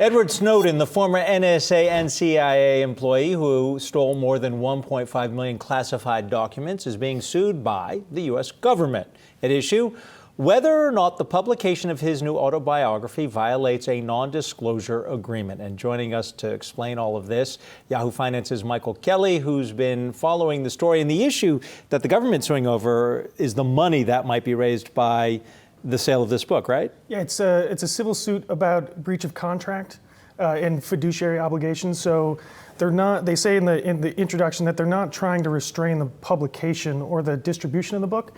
Edward Snowden, the former NSA and CIA employee who stole more than 1.5 million classified documents, is being sued by the U.S. government. At issue, whether or not the publication of his new autobiography violates a non-disclosure agreement. And joining us to explain all of this, Yahoo Finance's Michael Kelley, who's been following the story. And the issue that the government's suing over is the money that might be raised by the sale of this book, right? Yeah, it's a civil suit about breach of contract and fiduciary obligations. So they're not. They say in the introduction that they're not trying to restrain the publication or the distribution of the book.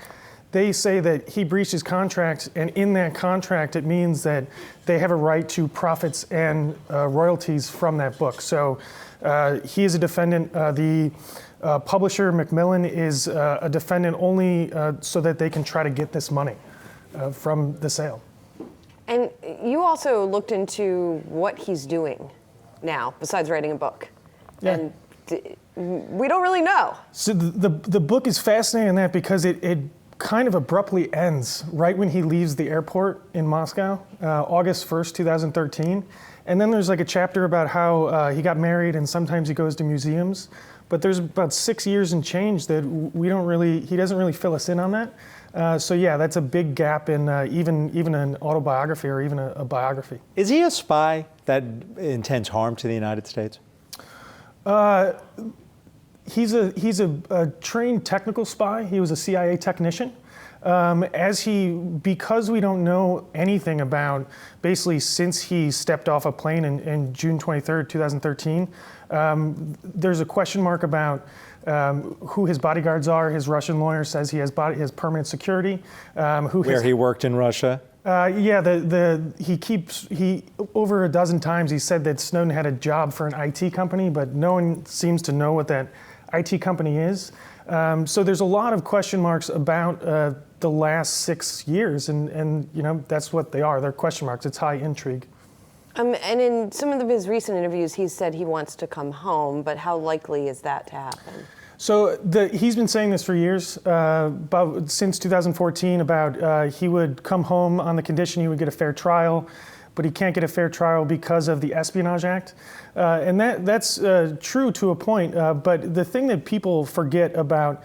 They say that he breached his contract, and in that contract, it means that they have a right to profits and royalties from that book. So he is a defendant. The publisher, Macmillan, is a defendant only so that they can try to get this money from the sale. And you also looked into what he's doing now, besides writing a book. Yeah. And we don't really know. So the book is fascinating in that because it kind of abruptly ends right when he leaves the airport in Moscow, August 1st, 2013. And then there's like a chapter about how he got married and sometimes he goes to museums. But there's about 6 years and change that he doesn't really fill us in on that. So yeah, that's a big gap in even an autobiography or even a biography. Is he a spy that intends harm to the United States? He's a trained technical spy. He was a CIA technician. Because we don't know anything about, basically since he stepped off a plane in June 23rd, 2013, there's a question mark about who his bodyguards are. His Russian lawyer says he has permanent security. Where he worked in Russia? He over a dozen times he said that Snowden had a job for an IT company, but no one seems to know what that IT company is. So there's a lot of question marks about the last 6 years, and you know that's what they are. They're question marks. It's high intrigue. And in some of his recent interviews, he said he wants to come home, but how likely is that to happen? So he's been saying this for years, since 2014, about he would come home on the condition he would get a fair trial, but he can't get a fair trial because of the Espionage Act. And that's true to a point, but the thing that people forget about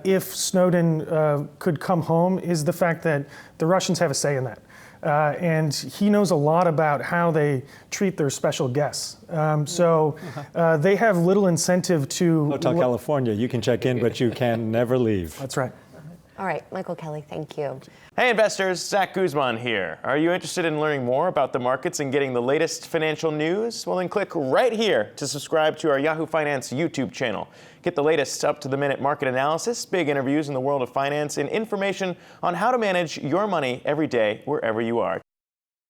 if Snowden could come home is the fact that the Russians have a say in that. And he knows a lot about how they treat their special guests. They have little incentive to... Hotel California, you can check in, but you can never leave. That's right. All right, Michael Kelley, thank you. Hey investors, Zach Guzman here. Are you interested in learning more about the markets and getting the latest financial news? Well, then click right here to subscribe to our Yahoo Finance YouTube channel. Get the latest up-to-the-minute market analysis, big interviews in the world of finance, and information on how to manage your money every day wherever you are.